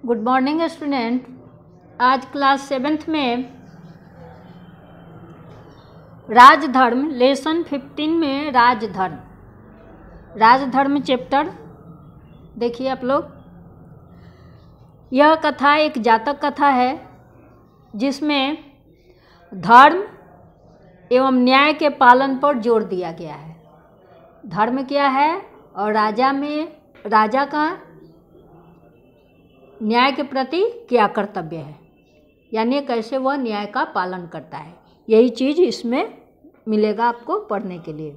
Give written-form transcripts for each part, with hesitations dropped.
Good morning student. आज class 7th में राजधर्म lesson 15 में राजधर्म चैप्टर देखिए आप लोग। यह कथा एक जातक कथा है जिसमें धर्म एवं न्याय के पालन पर जोर दिया गया है। धर्म क्या है और राजा का न्याय के प्रति क्या कर्तव्य है, यानी कैसे वह न्याय का पालन करता है, यही चीज़ इसमें मिलेगा आपको पढ़ने के लिए।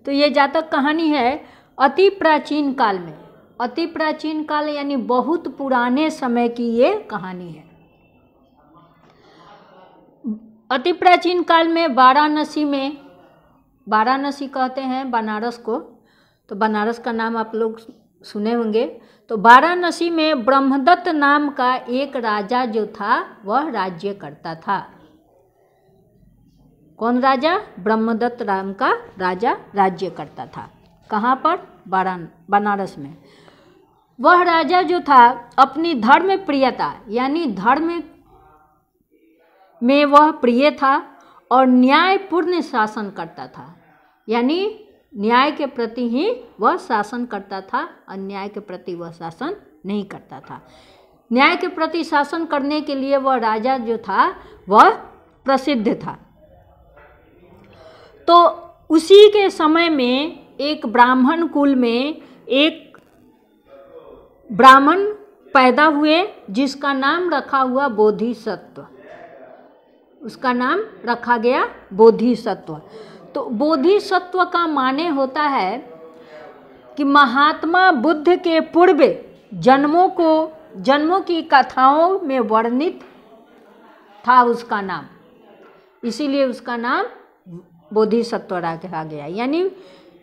तो ये जातक कहानी है अति प्राचीन काल में। अति प्राचीन काल यानी बहुत पुराने समय की ये कहानी है। अति प्राचीन काल में वाराणसी कहते हैं बनारस को, तो बनारस का नाम आप लोग सुने होंगे। तो वाराणसी में ब्रह्मदत्त नाम का एक राजा जो था वह राज्य करता था। कौन राजा? ब्रह्मदत्त नाम का राजा राज्य करता था। कहाँ पर? बनारस में। वह राजा जो था अपनी धर्म प्रियता यानी धर्म में वह प्रिय था और न्यायपूर्ण शासन करता था, यानी न्याय के प्रति ही वह शासन करता था, अन्याय के प्रति वह शासन नहीं करता था। न्याय के प्रति शासन करने के लिए वह राजा जो था वह प्रसिद्ध था। तो उसी के समय में एक ब्राह्मण कुल में एक ब्राह्मण पैदा हुए जिसका नाम रखा हुआ बोधिसत्व। उसका नाम रखा गया बोधिसत्व। तो बोधिसत्व का माने होता है कि महात्मा बुद्ध के पूर्व जन्मों की कथाओं में वर्णित था उसका नाम, इसीलिए उसका नाम बोधिसत्व रखा गया। यानी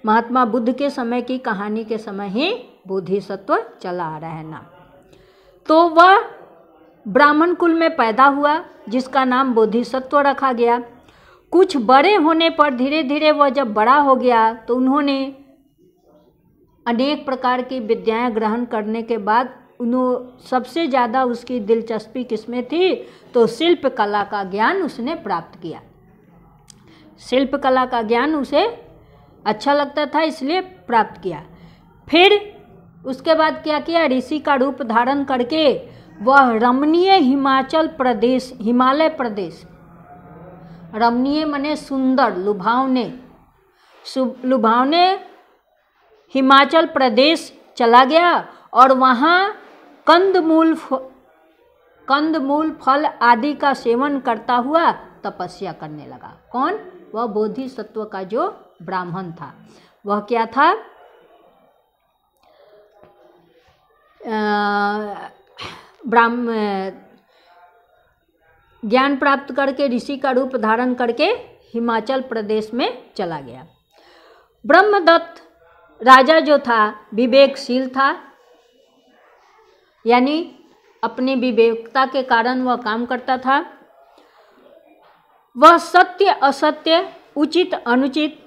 महात्मा बुद्ध के समय की कहानी के समय ही बोधिसत्व चला आ रहा है नाम। तो वह ब्राह्मण कुल में पैदा हुआ जिसका नाम बोधिसत्व रखा गया। कुछ बड़े होने पर धीरे धीरे वह जब बड़ा हो गया तो उन्होंने अनेक प्रकार की विद्याएं ग्रहण करने के बाद सबसे ज़्यादा उसकी दिलचस्पी किसमें थी? तो शिल्प कला का ज्ञान उसने प्राप्त किया। शिल्प कला का ज्ञान उसे अच्छा लगता था इसलिए प्राप्त किया। फिर उसके बाद क्या किया? ऋषि का रूप धारण करके वह रमणीय हिमालय प्रदेश, रमणीय माने सुंदर, लुभावने हिमाचल प्रदेश चला गया और वहाँ कंदमूल फल आदि का सेवन करता हुआ तपस्या करने लगा। कौन? वह बोधिसत्व का जो ब्राह्मण था। वह क्या था? ज्ञान प्राप्त करके ऋषि का रूप धारण करके हिमाचल प्रदेश में चला गया। ब्रह्मदत्त राजा जो था विवेकशील था, यानी अपनी विवेकता के कारण वह काम करता था। वह सत्य असत्य उचित अनुचित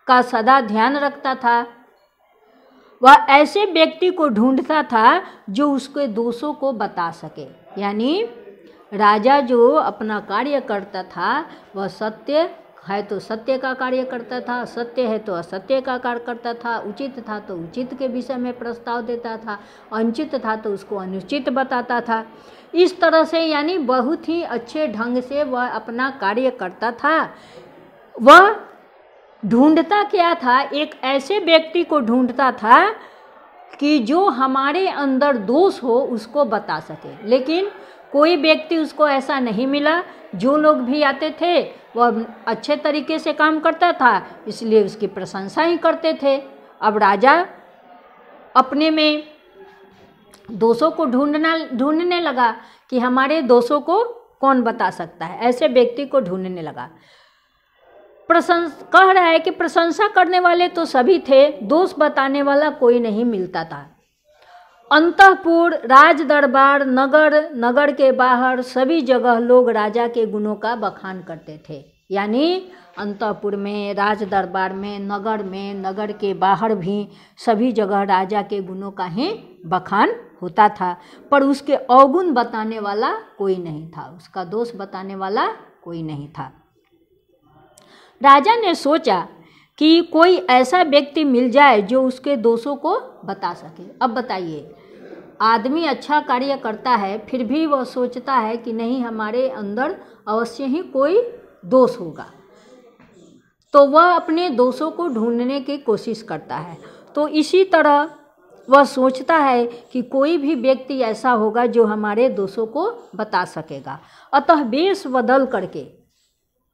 का सदा ध्यान रखता था। वह ऐसे व्यक्ति को ढूंढता था जो उसके दोषों को बता सके, यानी राजा जो अपना कार्य करता था वह सत्य है तो सत्य का कार्य करता था, असत्य है तो असत्य का कार्य करता था, उचित था तो उचित के विषय में प्रस्ताव देता था, अनुचित था तो उसको अनुचित बताता था। इस तरह से यानी बहुत ही अच्छे ढंग से वह अपना कार्य करता था। वह ढूंढता क्या था? एक ऐसे व्यक्ति को ढूंढता था कि जो हमारे अंदर दोष हो उसको बता सके, लेकिन कोई व्यक्ति उसको ऐसा नहीं मिला। जो लोग भी आते थे वह अच्छे तरीके से काम करता था, इसलिए उसकी प्रशंसा ही करते थे। अब राजा अपने में दोषों को ढूंढने लगा कि हमारे दोषों को कौन बता सकता है, ऐसे व्यक्ति को ढूंढने लगा। कह रहा है कि प्रशंसा करने वाले तो सभी थे, दोष बताने वाला कोई नहीं मिलता था। अंतःपुर, राज दरबार, नगर के बाहर सभी जगह लोग राजा के गुणों का बखान करते थे। यानी अंतःपुर में, राज दरबार में, नगर के बाहर भी सभी जगह राजा के गुणों का ही बखान होता था, पर उसके अवगुण बताने वाला कोई नहीं था, उसका दोष बताने वाला कोई नहीं था। राजा ने सोचा कि कोई ऐसा व्यक्ति मिल जाए जो उसके दोषों को बता सके। अब बताइए, आदमी अच्छा कार्य करता है फिर भी वह सोचता है कि नहीं, हमारे अंदर अवश्य ही कोई दोष होगा, तो वह अपने दोषों को ढूंढने की कोशिश करता है। तो इसी तरह वह सोचता है कि कोई भी व्यक्ति ऐसा होगा जो हमारे दोषों को बता सकेगा। अतः वेश बदल करके,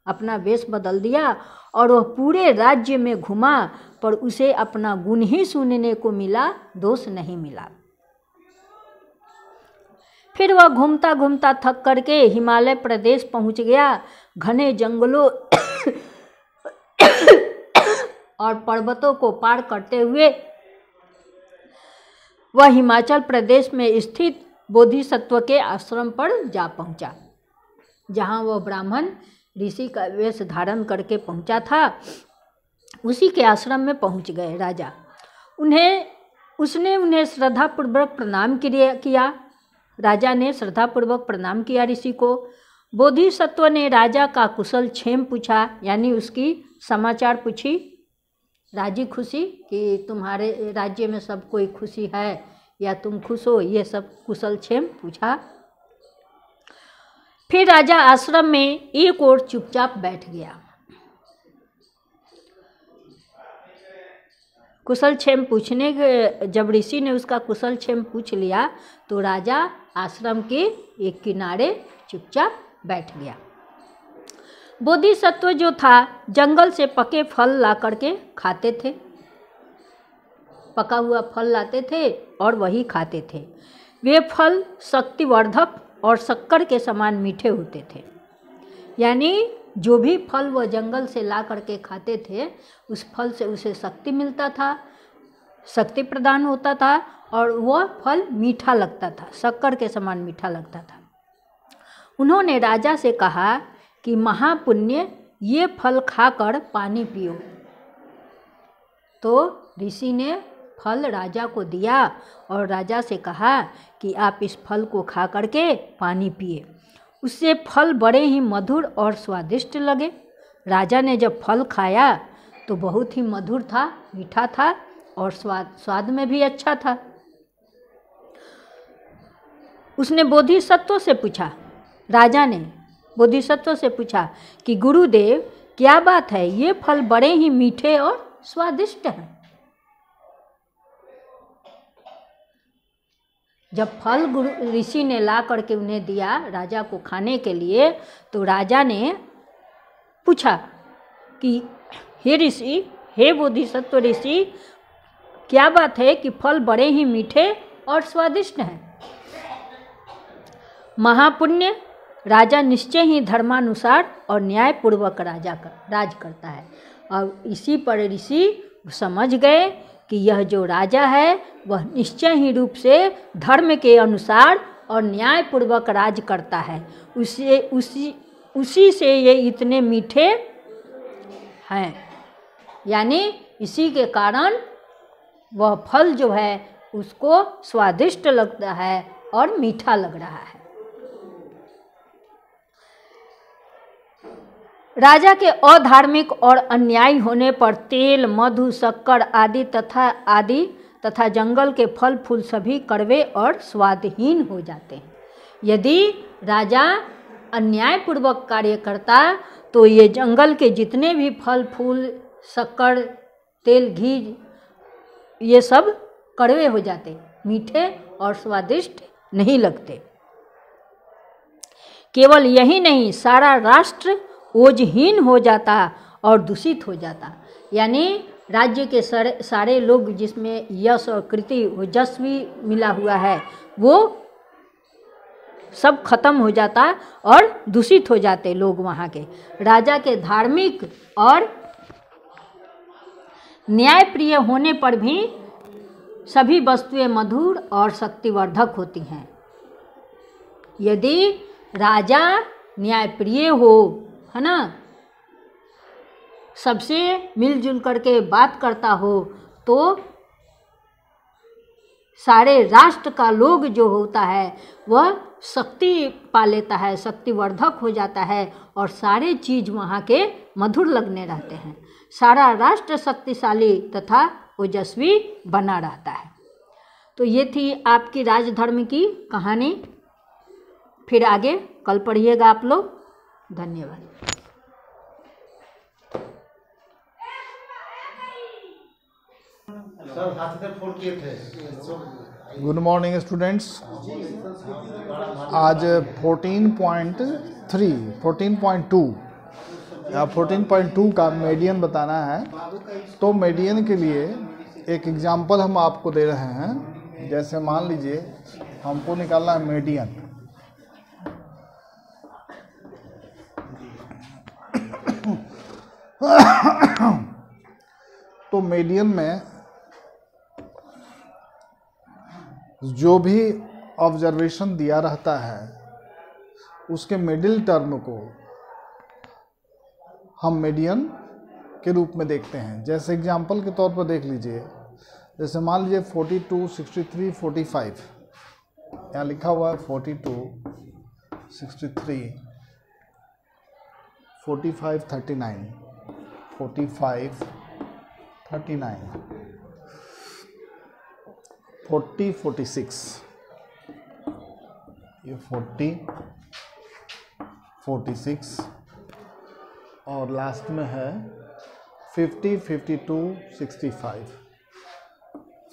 अपना वेश बदल दिया और वह पूरे राज्य में घुमा, पर उसे अपना गुण ही सुनने को मिला, दोष नहीं मिला। फिर वह घूमता घूमता थक करके हिमालय प्रदेश पहुंच गया। घने जंगलों और पर्वतों को पार करते हुए वह हिमाचल प्रदेश में स्थित बोधिसत्व के आश्रम पर जा पहुंचा, जहां वह ब्राह्मण ऋषि का वेश धारण करके पहुंचा था। उसी के आश्रम में पहुंच गए राजा। उसने उन्हें श्रद्धापूर्वक प्रणाम किया। राजा ने श्रद्धापूर्वक प्रणाम किया ऋषि को। बोधिसत्व ने राजा का कुशल क्षेम पूछा, यानी उसकी समाचार पूछी, राजी खुशी कि तुम्हारे राज्य में सब कोई खुशी है या तुम खुश हो, ये सब कुशल क्षेम पूछा। फिर राजा आश्रम में एक ओर चुपचाप बैठ गया। कुशल क्षेम पूछने के जब ऋषि ने उसका कुशल क्षेम पूछ लिया तो राजा आश्रम के एक किनारे चुपचाप बैठ गया। बोधिसत्व जो था जंगल से पके फल ला करके खाते थे, पका हुआ फल लाते थे और वही खाते थे। वे फल शक्तिवर्धक और शक्कर के समान मीठे होते थे, यानी जो भी फल वह जंगल से ला करके खाते थे उस फल से उसे शक्ति मिलता था, शक्ति प्रदान होता था और वह फल मीठा लगता था, शक्कर के समान मीठा लगता था। उन्होंने राजा से कहा कि महापुण्य, ये फल खाकर पानी पियो। तो ऋषि ने फल राजा को दिया और राजा से कहा कि आप इस फल को खा करके पानी पिए। उससे फल बड़े ही मधुर और स्वादिष्ट लगे। राजा ने जब फल खाया तो बहुत ही मधुर था, मीठा था और स्वाद में भी अच्छा था। उसने बोधिसत्व से पूछा, राजा ने बोधिसत्व से पूछा कि गुरुदेव क्या बात है, ये फल बड़े ही मीठे और स्वादिष्ट हैं। जब फल गुरु ऋषि ने ला करके उन्हें दिया राजा को खाने के लिए, तो राजा ने पूछा कि हे ऋषि, हे बोधिसत्व ऋषि, क्या बात है कि फल बड़े ही मीठे और स्वादिष्ट हैं। महापुण्य, राजा निश्चय ही धर्मानुसार और न्यायपूर्वक राज करता है। और इसी पर ऋषि समझ गए कि यह जो राजा है वह निश्चय ही रूप से धर्म के अनुसार और न्यायपूर्वक राज करता है। उसी से ये इतने मीठे हैं, यानी इसी के कारण वह फल जो है उसको स्वादिष्ट लगता है और मीठा लग रहा है। राजा के अधार्मिक और अन्यायी होने पर तेल, मधु, शक्कर आदि तथा जंगल के फल फूल सभी कड़वे और स्वादहीन हो जाते हैं। यदि राजा अन्यायपूर्वक कार्य करता तो ये जंगल के जितने भी फल फूल, शक्कर, तेल, घी, ये सब कड़वे हो जाते, मीठे और स्वादिष्ट नहीं लगते। केवल यही नहीं, सारा राष्ट्र ओजहीन हो जाता और दूषित हो जाता, यानी राज्य के सारे लोग जिसमें यश और कृति ओजस्वी मिला हुआ है वो सब खत्म हो जाता और दूषित हो जाते लोग वहाँ के। राजा के धार्मिक और न्यायप्रिय होने पर भी सभी वस्तुएं मधुर और शक्तिवर्धक होती हैं। यदि राजा न्यायप्रिय हो, है ना, सबसे मिलजुल करके बात करता हो तो सारे राष्ट्र का लोग जो होता है वह शक्ति पा लेता है, शक्तिवर्धक हो जाता है और सारे चीज़ वहाँ के मधुर लगने रहते हैं। सारा राष्ट्र शक्तिशाली तथा ओजस्वी बना रहता है। तो ये थी आपकी राजधर्म की कहानी। फिर आगे कल पढ़िएगा आप लोग। धन्यवाद। Good morning students. आज 14.3 14.2 या 14.2 का मीडियन बताना है। तो मीडियन के लिए एक एग्जांपल हम आपको दे रहे हैं। जैसे मान लीजिए हमको निकालना है मीडियन। तो मीडियन में जो भी ऑब्जर्वेशन दिया रहता है उसके मिडिल टर्म को हम मीडियन के रूप में देखते हैं। जैसे एग्जांपल के तौर पर देख लीजिए, जैसे मान लीजिए 42, 63, 45, यहाँ लिखा हुआ है 42, 63, 45, 39, 45, 39, 40, 46, ये 40, 46 और लास्ट में है 50, 52, 65,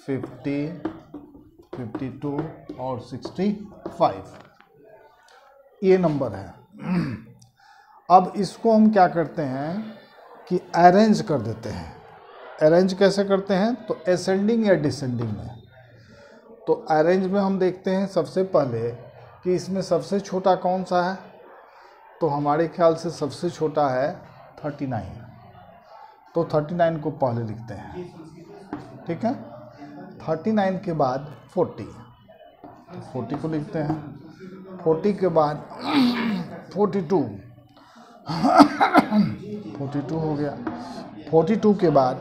50, 52 और 65 ये नंबर है। अब इसको हम क्या करते हैं कि अरेंज कर देते हैं। अरेंज कैसे करते हैं? तो असेंडिंग या डिसेंडिंग में। तो अरेंज में हम देखते हैं सबसे पहले कि इसमें सबसे छोटा कौन सा है। तो हमारे ख्याल से सबसे छोटा है 39। तो 39 को पहले लिखते हैं, ठीक है। 39 के बाद 40, तो 40 को लिखते हैं। 40 के बाद 42, 42 हो गया। 42 के बाद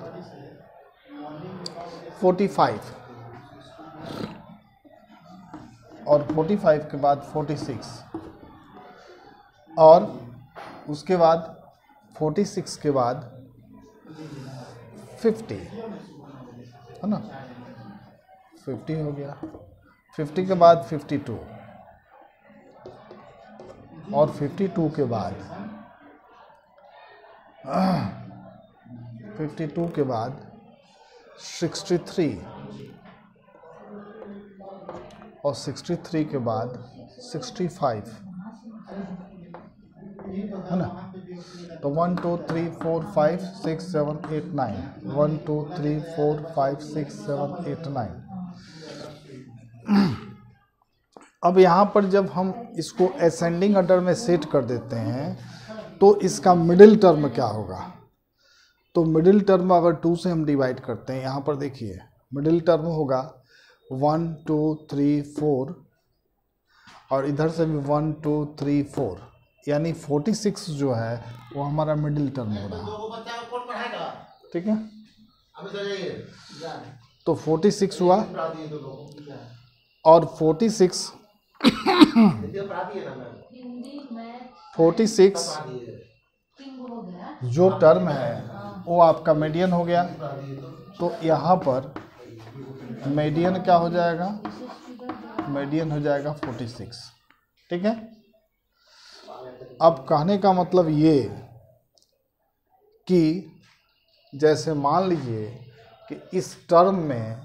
45 और 45 के बाद 46 और उसके बाद 46 के बाद 50, है ना, 50 हो गया। 50 के बाद 52 और 52 के बाद 52 के बाद 63 और 63 के बाद 65, है ना। तो 1 2 3 4 5 6 7 8 9 1 2 3 4 5 6 7 8 9। अब यहाँ पर जब हम इसको असेंडिंग ऑर्डर में सेट कर देते हैं तो इसका मिडिल टर्म क्या होगा? तो मिडिल टर्म अगर 2 से हम डिवाइड करते हैं, यहाँ पर देखिए मिडिल टर्म होगा 1 2 3 4 और इधर से भी 1 2 3 4, यानी 46 जो है वो हमारा मिडिल टर्म हो रहा है, ठीक है। तो 46 हुआ और 46 जो टर्म है वो आपका मीडियन हो गया। तो यहाँ पर मीडियन क्या हो जाएगा? मीडियन हो जाएगा 46, ठीक है। अब कहने का मतलब ये कि जैसे मान लीजिए कि इस टर्म में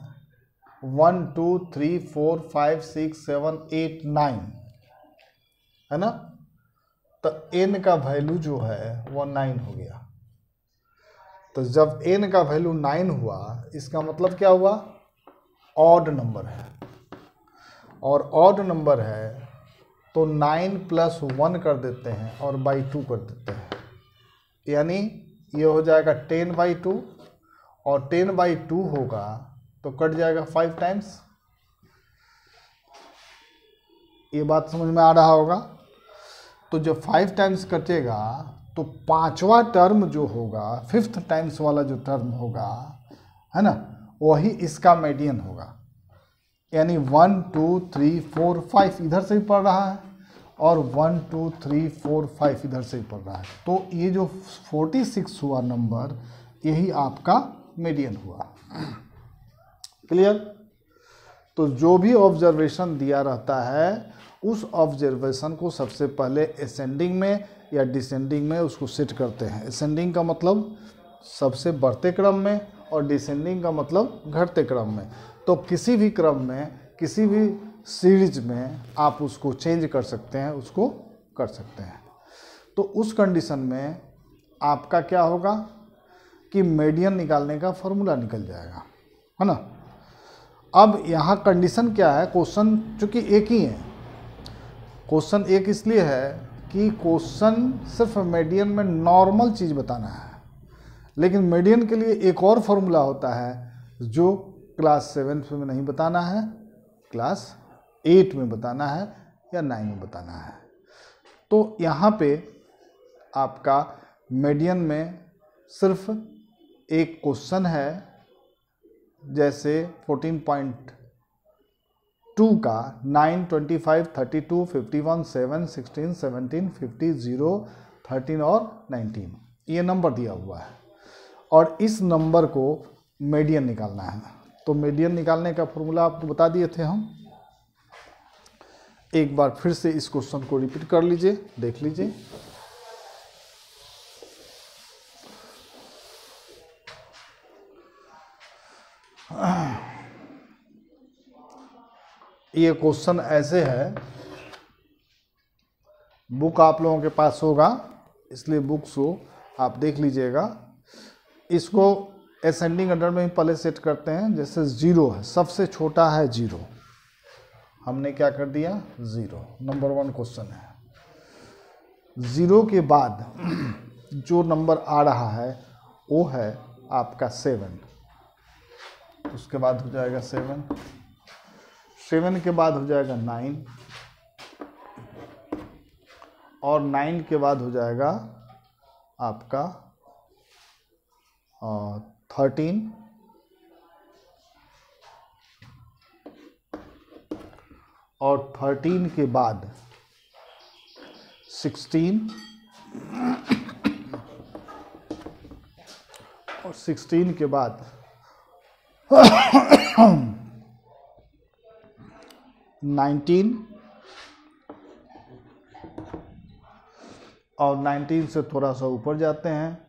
1 2 3 4 5 6 7 8 9 है ना, तो n का वैल्यू जो है वो 9 हो गया। तो जब n का वैल्यू 9 हुआ इसका मतलब क्या हुआ? ऑड नंबर है, और ऑड नंबर है तो 9 प्लस 1 कर देते हैं और बाई 2 कर देते हैं, यानी ये हो जाएगा 10/2 और 10/2 होगा तो कट जाएगा 5 टाइम्स। ये बात समझ में आ रहा होगा। तो जब 5 टाइम्स कटेगा तो पांचवा टर्म जो होगा, फिफ्थ टाइम्स वाला जो टर्म होगा, है ना, वही इसका मीडियन होगा। यानी 1 2 3 4 5 इधर से ही पढ़ रहा है और 1 2 3 4 5 इधर से ही पढ़ रहा है। तो ये जो 46 हुआ नंबर, यही आपका मीडियन हुआ। क्लियर? तो जो भी ऑब्जर्वेशन दिया रहता है उस ऑब्जर्वेशन को सबसे पहले असेंडिंग में या डिसेंडिंग में उसको सेट करते हैं। असेंडिंग का मतलब सबसे बढ़ते क्रम में और डिसेंडिंग का मतलब घटते क्रम में। तो किसी भी क्रम में, किसी भी सीरीज में आप उसको चेंज कर सकते हैं, उसको कर सकते हैं। तो उस कंडीशन में आपका क्या होगा कि मीडियन निकालने का फॉर्मूला निकल जाएगा, है ना। अब यहाँ कंडीशन क्या है, क्वेश्चन चूँकि एक ही है, क्वेश्चन एक इसलिए है कि क्वेश्चन सिर्फ मीडियन में नॉर्मल चीज़ बताना है, लेकिन मीडियन के लिए एक और फॉर्मूला होता है जो क्लास 7 में नहीं बताना है, क्लास 8 में बताना है या 9 में बताना है। तो यहाँ पे आपका मीडियन में सिर्फ एक क्वेश्चन है, जैसे 14.2 का 9, 25, 32, 51, 7, 16, 17, 50, 0, 13 और 19 ये नंबर दिया हुआ है और इस नंबर को मीडियन निकालना है। तो मीडियन निकालने का फॉर्मूला आपको बता दिए थे हम। एक बार फिर से इस क्वेश्चन को रिपीट कर लीजिए, देख लीजिए। ये क्वेश्चन ऐसे है, बुक आप लोगों के पास होगा इसलिए बुक्स को आप देख लीजिएगा। इसको असेंडिंग ऑर्डर में ही पहले सेट करते हैं। जैसे 0 है, सबसे छोटा है 0, हमने क्या कर दिया 0, नंबर 1 क्वेश्चन है। 0 के बाद जो नंबर आ रहा है वो है आपका 7, उसके बाद हो जाएगा 7 के बाद हो जाएगा 9 और 9 के बाद हो जाएगा आपका 13 और 13 के बाद 16 और 16 के बाद 19 और 19 से थोड़ा सा ऊपर जाते हैं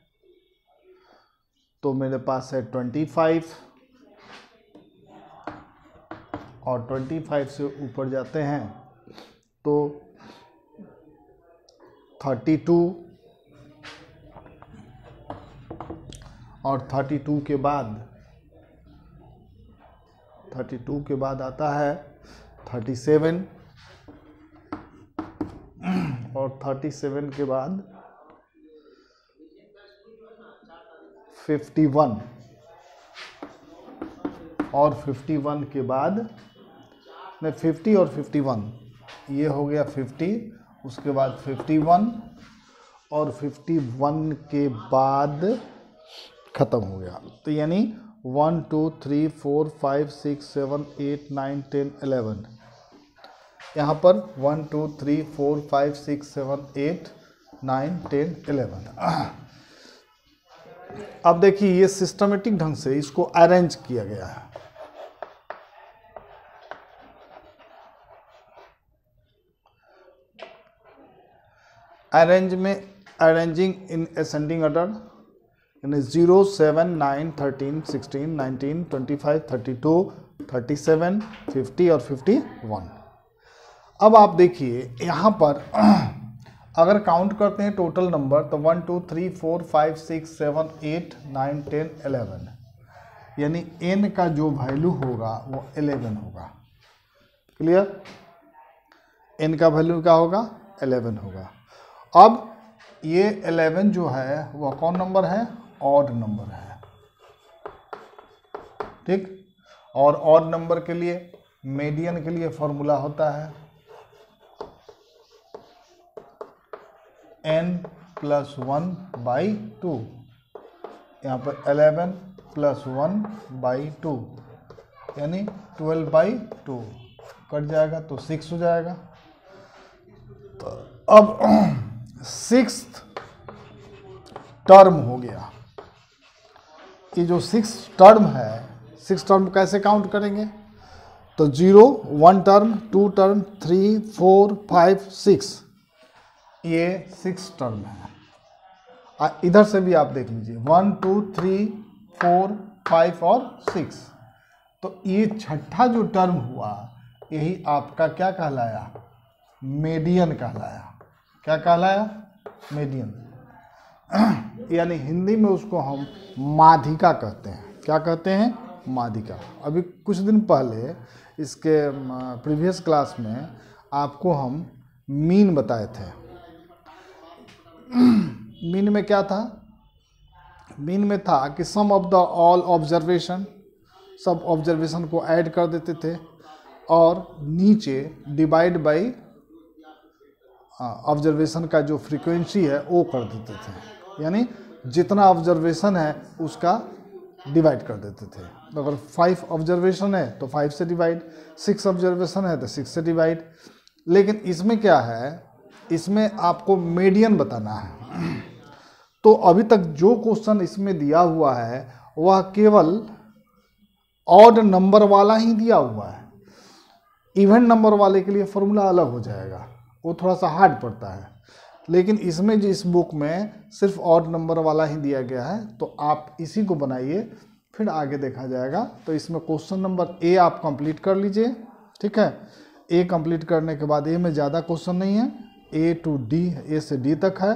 तो मेरे पास है 25 और 25 से ऊपर जाते हैं तो 32 और 32 के बाद आता है 37 और 37 के बाद 51 और 51 के बाद नहीं 50 और 51 ये हो गया 50, उसके बाद 51 और 51 के बाद ख़त्म हो गया। तो यानी 1 2 3 4 5 6 7 8 9 10 11 यहाँ पर 1 2 3 4 5 6 7 8 9 10 11। अब देखिए ये सिस्टमेटिक ढंग से इसको अरेंज किया गया है। अरेंजिंग इन असेंडिंग ऑर्डर यानी 0 7 9 13 16 19 25 32 37 50 और 51। अब आप देखिए यहाँ पर अगर काउंट करते हैं टोटल नंबर तो 1 2 3 4 5 6 7 8 9 10 11 यानी n का जो वैल्यू होगा वो 11 होगा। क्लियर? n का वैल्यू क्या होगा 11 होगा। अब ये 11 जो है वह कौन नंबर है? ऑड नंबर है। ठीक, और ऑड नंबर के लिए मीडियन के लिए फॉर्मूला होता है n प्लस 1/2, यहाँ पर 11 प्लस 1/2 यानी 12/2 कट जाएगा तो 6 हो जाएगा। तो अब 6th टर्म हो गया। ये जो 6th टर्म है, 6th टर्म कैसे काउंट करेंगे? तो 0 1 टर्म, 2 टर्म, 3 4 5 6, ये 6 टर्म है। इधर से भी आप देख लीजिए 1 2 3 4 5 और 6। तो ये छठा जो टर्म हुआ यही आपका क्या कहलाया? मीडियन कहलाया। क्या कहलाया? मीडियन। यानी हिंदी में उसको हम माध्यिका कहते हैं। क्या कहते हैं? माध्यिका। अभी कुछ दिन पहले इसके प्रीवियस क्लास में आपको हम मीन बताए थे। मीन में क्या था? मीन में था कि सम ऑफ द ऑल ऑब्जर्वेशन, सब ऑब्जर्वेशन को ऐड कर देते थे और नीचे डिवाइड बाई ऑब्जर्वेशन का जो फ्रीक्वेंसी है वो कर देते थे। यानी जितना ऑब्जर्वेशन है उसका डिवाइड कर देते थे। तो अगर 5 ऑब्जर्वेशन है तो 5 से डिवाइड, 6 ऑब्जर्वेशन है तो 6 से डिवाइड। लेकिन इसमें क्या है? इसमें आपको मीडियन बताना है। तो अभी तक जो क्वेश्चन इसमें दिया हुआ है वह केवल ऑड नंबर वाला ही दिया हुआ है। इवन नंबर वाले के लिए फॉर्मूला अलग हो जाएगा, वो थोड़ा सा हार्ड पड़ता है। लेकिन इसमें जो इस बुक में सिर्फ ऑड नंबर वाला ही दिया गया है, तो आप इसी को बनाइए, फिर आगे देखा जाएगा। तो इसमें क्वेश्चन नंबर ए आप कंप्लीट कर लीजिए, ठीक है। ए कंप्लीट करने के बाद ए में ज़्यादा क्वेश्चन नहीं है, ए टू डी, ए से डी तक है।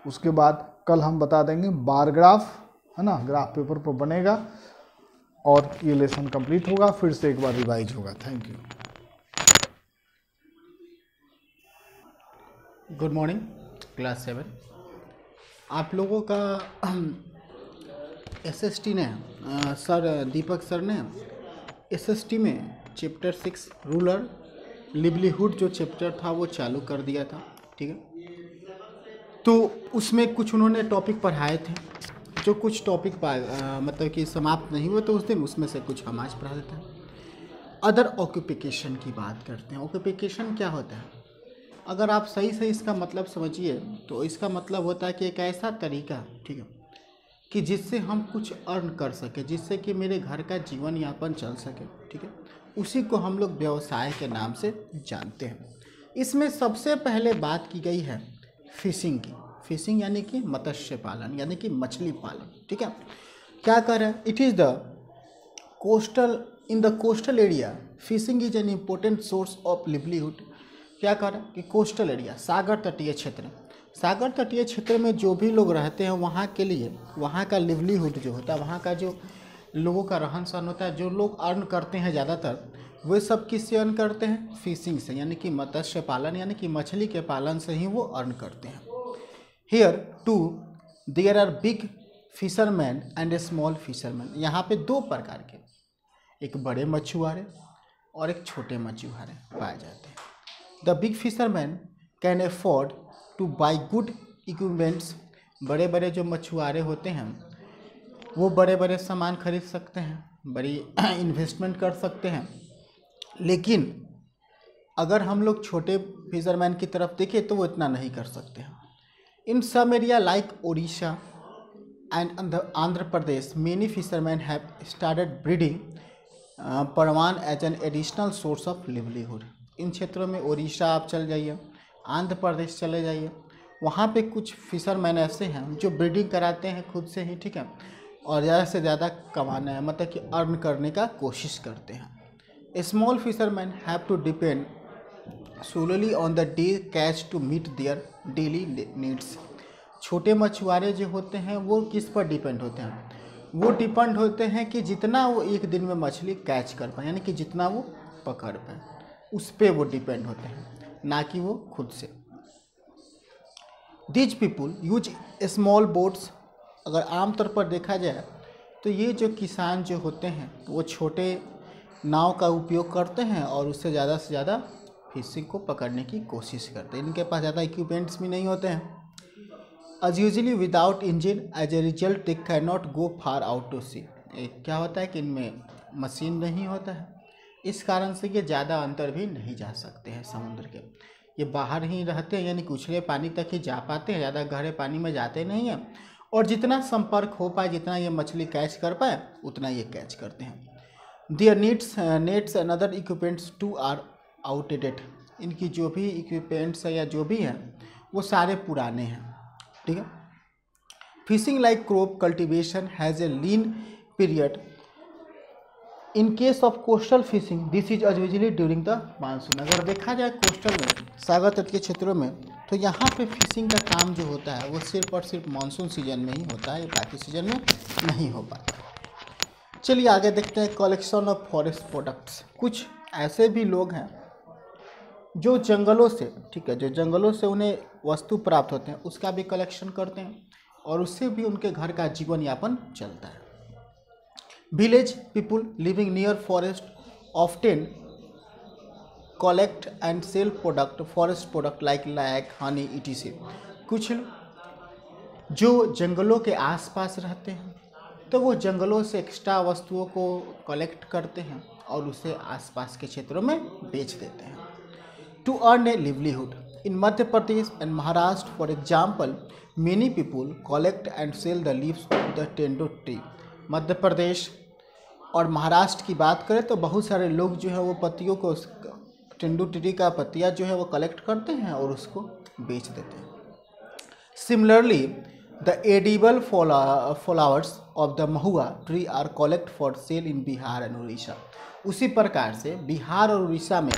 उसके बाद कल हम बता देंगे बार ग्राफ, है ना, ग्राफ पेपर पर बनेगा और ये लेसन कंप्लीट होगा। फिर से एक बार रिवाइज होगा। Thank you. Good morning class 7। आप लोगों का एसएसटी ने सर दीपक सर ने एसएसटी में चैप्टर 6 रूरल लिवलीहुड जो चैप्टर था वो चालू कर दिया था, ठीक है। तो उसमें कुछ उन्होंने टॉपिक पढ़ाए थे, जो कुछ टॉपिक मतलब कि समाप्त नहीं हुए, तो उस दिन उसमें से कुछ हम आज पढ़ा देते हैं। अदर ऑक्यूपेशन की बात करते हैं। ऑक्यूपेशन क्या होता है? अगर आप सही से इसका मतलब समझिए तो इसका मतलब होता है कि एक ऐसा तरीका, ठीक है, कि जिससे हम कुछ अर्न कर सके, जिससे कि मेरे घर का जीवन यापन चल सके, ठीक है, उसी को हम लोग व्यवसाय के नाम से जानते हैं। इसमें सबसे पहले बात की गई है फिशिंग की। फिशिंग यानी कि मत्स्य पालन, यानी कि मछली पालन, ठीक है। क्या कर रहा है? It is the coastal, in the coastal area fishing is an important source of livelihood. क्या कर रहा है कि कोस्टल एरिया, सागर तटीय क्षेत्र, सागर तटीय क्षेत्र में जो भी लोग रहते हैं वहाँ के लिए, वहाँ का लिवलीहुड जो होता है, वहाँ का जो लोगों का रहन सहन होता है, जो लोग अर्न करते हैं ज़्यादातर, वे सब किससे अर्न करते हैं? फिशिंग से, यानी कि मत्स्य पालन, यानी कि मछली के पालन से ही वो अर्न करते हैं। Here too there are big fisherman and a small fisherman. यहाँ पे दो प्रकार के, एक बड़े मछुआरे और एक छोटे मछुआरे पाए जाते हैं। The big fisherman can afford two by good equipments. बड़े बड़े जो मछुआरे होते हैं वो बड़े बड़े सामान खरीद सकते हैं, बड़ी इन्वेस्टमेंट कर सकते हैं। लेकिन अगर हम लोग छोटे फिशरमैन की तरफ देखें तो वो इतना नहीं कर सकते हैं। In some area like Odisha and Andhra Pradesh many fisherman have started breeding prawn as an additional source of livelihood. इन क्षेत्रों में ओडिशा आप चल जाइए, आंध्र प्रदेश चले जाइए, वहाँ पे कुछ फिशरमैन ऐसे हैं जो ब्रीडिंग कराते हैं खुद से ही, ठीक है, और ज़्यादा से ज़्यादा कमाना है, मतलब कि अर्न करने का कोशिश करते हैं। Small fisherman have to depend solely on the day catch to meet their daily needs. छोटे मछुआरे जो होते हैं वो किस पर डिपेंड होते हैं? वो डिपेंड होते हैं कि जितना वो एक दिन में मछली कैच कर पाए, यानी कि जितना वो पकड़ पाए, उस पर वो डिपेंड होते हैं, ना कि वो खुद से। These people use small boats. अगर आमतौर पर देखा जाए तो ये जो किसान जो होते हैं वो छोटे नाव का उपयोग करते हैं और उससे ज़्यादा से ज़्यादा फिशिंग को पकड़ने की कोशिश करते हैं। इनके पास ज़्यादा इक्विपमेंट्स भी नहीं होते हैं। as usually without engine, as a result they cannot go far out to sea। क्या होता है कि इनमें मशीन नहीं होता है, इस कारण से ये ज़्यादा अंतर भी नहीं जा सकते हैं समुद्र के। ये बाहर ही रहते हैं, यानी कि उछले पानी तक ही जा पाते हैं, ज़्यादा गहरे पानी में जाते नहीं हैं। और जितना संपर्क हो पाए, जितना ये मछली कैच कर पाए, उतना ये कैच करते हैं। Their nets and other equipments too are outdated. इनकी जो भी इक्विपमेंट्स है या जो भी है वो सारे पुराने हैं, ठीक है। Fishing like crop cultivation has a lean period. In case of coastal fishing this is usually during the monsoon. अगर देखा जाए कोस्टल में, सागर तट के क्षेत्रों में, तो यहाँ पे फिशिंग का काम जो होता है वो सिर्फ और सिर्फ मानसून सीजन में ही होता है, बाकी सीजन में नहीं हो पाता। चलिए आगे देखते हैं कलेक्शन ऑफ फॉरेस्ट प्रोडक्ट्स। कुछ ऐसे भी लोग हैं जो जंगलों से, ठीक है, जो जंगलों से उन्हें वस्तु प्राप्त होते हैं उसका भी कलेक्शन करते हैं और उससे भी उनके घर का जीवन यापन चलता है। Village people living near forest often collect and sell product, forest product like lac, honey, etc। कुछ जो जंगलों के आसपास रहते हैं तो वो जंगलों से एक्स्ट्रा वस्तुओं को कलेक्ट करते हैं और उसे आसपास के क्षेत्रों में बेच देते हैं to earn a livelihood. In Madhya Pradesh and Maharashtra for example many people collect and sell the leaves of the tendu tree. Madhya Pradesh और महाराष्ट्र की बात करें तो बहुत सारे लोग जो है वो पत्तियों को, टेंडू ट्री का पत्तियाँ जो है वो कलेक्ट करते हैं और उसको बेच देते हैं। Similarly the edible flowers of the mahua tree are collect for sale in Bihar and Orissa. उसी प्रकार से बिहार और उड़ीसा में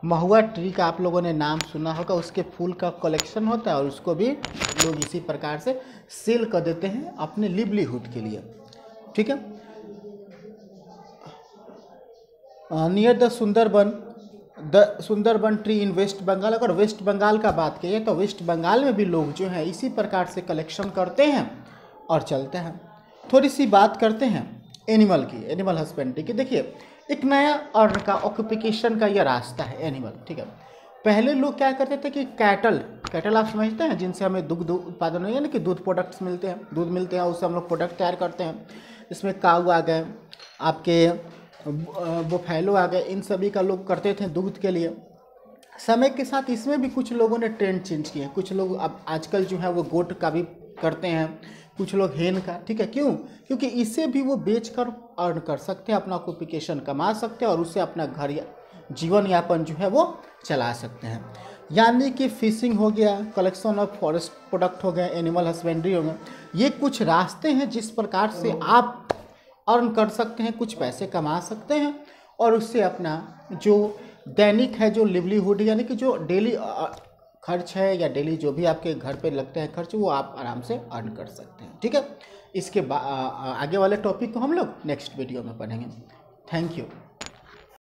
महुआ ट्री का आप लोगों ने नाम सुना होगा, उसके फूल का कलेक्शन होता है और उसको भी लोग इसी प्रकार से सेल कर देते हैं अपने लिवलीहुड के लिए, ठीक है। Near the Sundarban tree in West Bengal. अगर वेस्ट बंगाल का बात करिए तो वेस्ट बंगाल में भी लोग जो हैं इसी प्रकार से कलेक्शन करते हैं और चलते हैं। थोड़ी सी बात करते हैं एनिमल की, एनिमल हस्बेंड्री की। देखिए एक नया अर्न का, ऑक्यूपेशन का यह रास्ता है एनिमल, ठीक है। पहले लोग क्या करते थे कि कैटल आप समझते हैं, जिनसे हमें दुग्ध उत्पादन यानी कि दूध प्रोडक्ट्स मिलते हैं, दूध मिलते हैं, उससे हम लोग प्रोडक्ट तैयार करते हैं। इसमें काऊ आ गए, आपके बुफैलो आ गए, इन सभी का लोग करते थे दूध के लिए। समय के साथ इसमें भी कुछ लोगों ने ट्रेंड चेंज किए। कुछ लोग अब आजकल जो है वो गोट का भी करते हैं, कुछ लोग हेन का, ठीक है। क्यों? क्योंकि इसे भी वो बेचकर अर्न कर सकते हैं, अपना ऑक्यूपेशन कमा सकते हैं और उससे अपना घर या जीवन यापन जो है वो चला सकते हैं। यानी कि फिशिंग हो गया, कलेक्शन ऑफ फॉरेस्ट प्रोडक्ट हो गए, एनिमल हस्बेंड्री हो गया, ये कुछ रास्ते हैं जिस प्रकार से आप अर्न कर सकते हैं, कुछ पैसे कमा सकते हैं और उससे अपना जो दैनिक है, जो लिवलीहुड यानी कि जो डेली खर्च है या डेली जो भी आपके घर पे लगते हैं खर्च, वो आप आराम से अर्न कर सकते हैं, ठीक है। इसके आगे वाले टॉपिक को हम लोग नेक्स्ट वीडियो में पढ़ेंगे। Thank you.